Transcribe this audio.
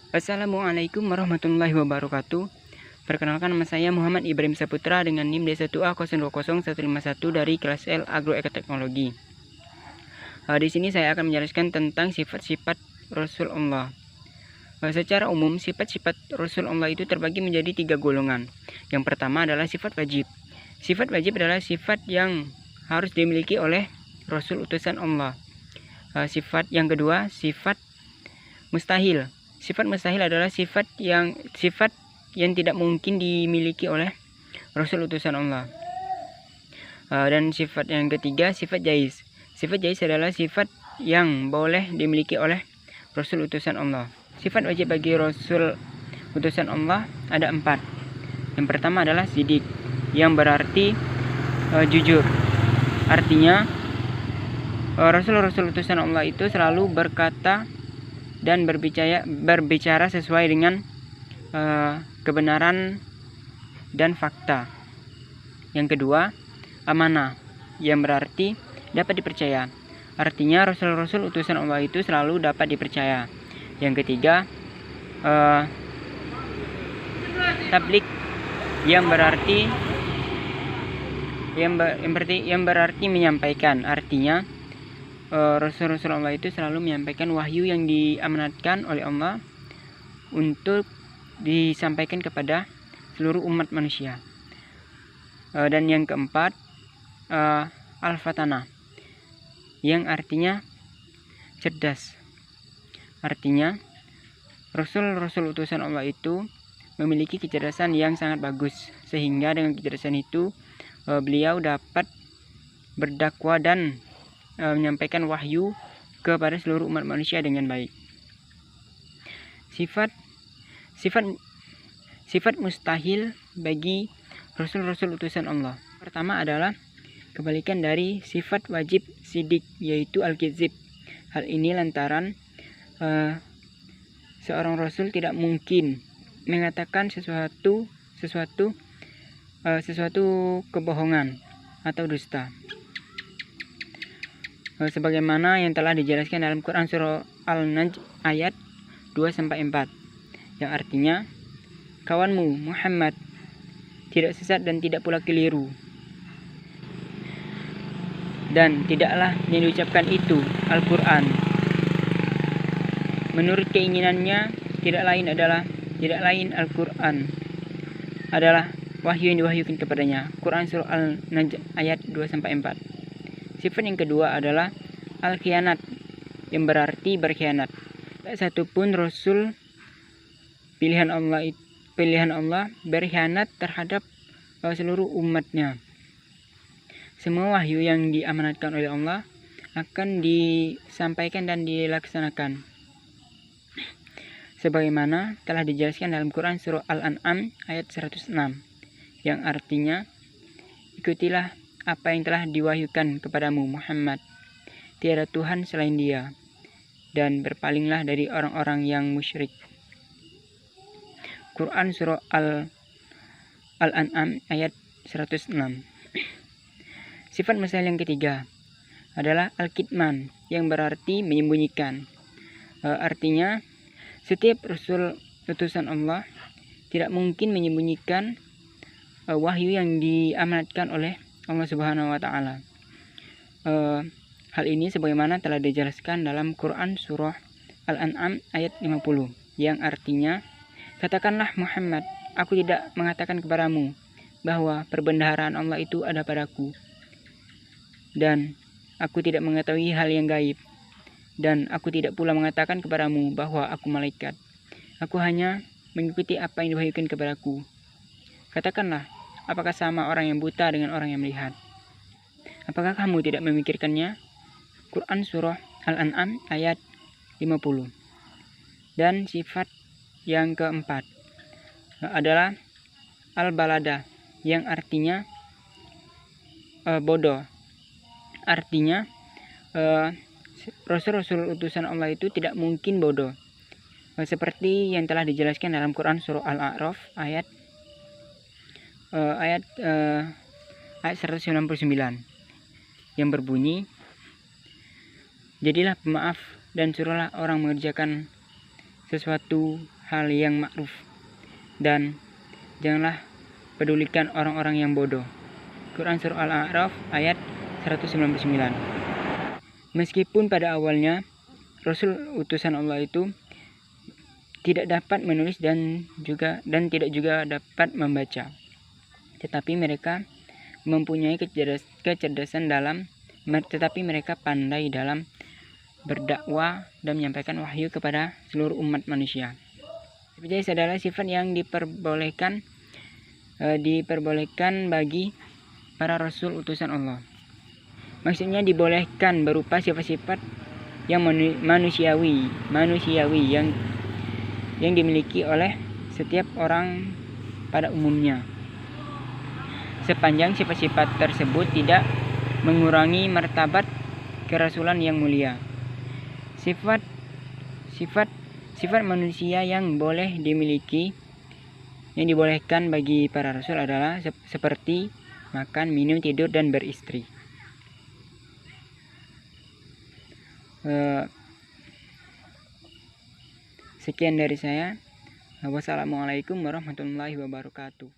Assalamualaikum warahmatullahi wabarakatuh. Perkenalkan, nama saya Muhammad Ibrahim Saputra dengan NIM D1A020151 dari kelas L Agroekoteknologi. Di sini saya akan menjelaskan tentang sifat-sifat Rasul Allah. Secara umum, sifat-sifat Rasul Allah itu terbagi menjadi 3 golongan. Yang pertama adalah sifat wajib. Sifat wajib adalah sifat yang harus dimiliki oleh Rasul utusan Allah. Sifat yang kedua, sifat mustahil. Sifat mustahil adalah sifat yang tidak mungkin dimiliki oleh Rasul utusan Allah. Dan sifat yang ketiga, sifat jaiz. Sifat jaiz adalah sifat yang boleh dimiliki oleh Rasul utusan Allah. Sifat wajib bagi Rasul utusan Allah ada 4. Yang pertama adalah sidik, yang berarti jujur. Artinya Rasul utusan Allah itu selalu berkata dan berbicara sesuai dengan kebenaran dan fakta. Yang kedua, amanah, yang berarti dapat dipercaya. Artinya Rasul utusan Allah itu selalu dapat dipercaya. Yang ketiga, tablik, yang berarti menyampaikan. Artinya Rasul Allah itu selalu menyampaikan wahyu yang diamanatkan oleh Allah untuk disampaikan kepada seluruh umat manusia. Dan yang keempat, al-fatanah, yang artinya cerdas. Artinya Rasul utusan Allah itu memiliki kecerdasan yang sangat bagus, sehingga dengan kecerdasan itu beliau dapat berdakwah dan menyampaikan wahyu kepada seluruh umat manusia dengan baik. Sifat mustahil bagi Rasul utusan Allah. Pertama adalah kebalikan dari sifat wajib sidik, yaitu al-kizib. Hal ini lantaran seorang Rasul tidak mungkin mengatakan sesuatu kebohongan atau dusta. Sebagaimana yang telah dijelaskan dalam Quran surah Al-Najm ayat 2-4, yang artinya, kawanmu Muhammad tidak sesat dan tidak pula keliru, dan tidaklah yang diucapkan itu Al-Quran menurut keinginannya, tidak lain Al-Quran adalah wahyu yang diwahyukan kepadanya. Quran surah Al-Najm ayat 2-4. Sifat yang kedua adalah al-khianat, yang berarti berkhianat. Tak satupun Rasul pilihan Allah berkhianat terhadap seluruh umatnya. Semua wahyu yang diamanatkan oleh Allah akan disampaikan dan dilaksanakan, sebagaimana telah dijelaskan dalam Quran surah Al-An'am ayat 106, yang artinya, ikutilah apa yang telah diwahyukan kepadamu Muhammad, tiada Tuhan selain Dia, dan berpalinglah dari orang-orang yang musyrik. Quran surah Al-An'am ayat 106. Sifat mustahil yang ketiga adalah al-kitman, yang berarti menyembunyikan. Artinya setiap Rasul utusan Allah tidak mungkin menyembunyikan wahyu yang diamanatkan oleh Allah Subhanahu wa Ta'ala. Hal ini sebagaimana telah dijelaskan dalam Quran surah Al-An'am ayat 50, yang artinya, katakanlah Muhammad, aku tidak mengatakan kepadamu bahwa perbendaharaan Allah itu ada padaku, dan aku tidak mengetahui hal yang gaib, dan aku tidak pula mengatakan kepadamu bahwa aku malaikat. Aku hanya mengikuti apa yang diwahyukan kepadaku. Katakanlah, apakah sama orang yang buta dengan orang yang melihat? Apakah kamu tidak memikirkannya? Quran surah Al-An'am ayat 50. Dan sifat yang keempat adalah al-balada, yang artinya bodoh. Artinya Rasul utusan Allah itu tidak mungkin bodoh, seperti yang telah dijelaskan dalam Quran surah Al-A'raf ayat 199, yang berbunyi, jadilah pemaaf dan suruhlah orang mengerjakan sesuatu hal yang ma'ruf, dan janganlah pedulikan orang-orang yang bodoh. Quran Surah Al-A'raf ayat 199. Meskipun pada awalnya Rasul utusan Allah itu tidak dapat menulis dan tidak juga dapat membaca, tetapi mereka mempunyai kecerdasan tetapi mereka pandai dalam berdakwah dan menyampaikan wahyu kepada seluruh umat manusia. Jadi adalah sifat yang diperbolehkan bagi para rasul utusan Allah. Maksudnya dibolehkan berupa sifat-sifat yang manusiawi yang dimiliki oleh setiap orang pada umumnya, sepanjang sifat-sifat tersebut tidak mengurangi martabat kerasulan yang mulia. Sifat manusia yang dibolehkan bagi para rasul adalah seperti makan, minum, tidur, dan beristri. Sekian dari saya. Wassalamualaikum warahmatullahi wabarakatuh.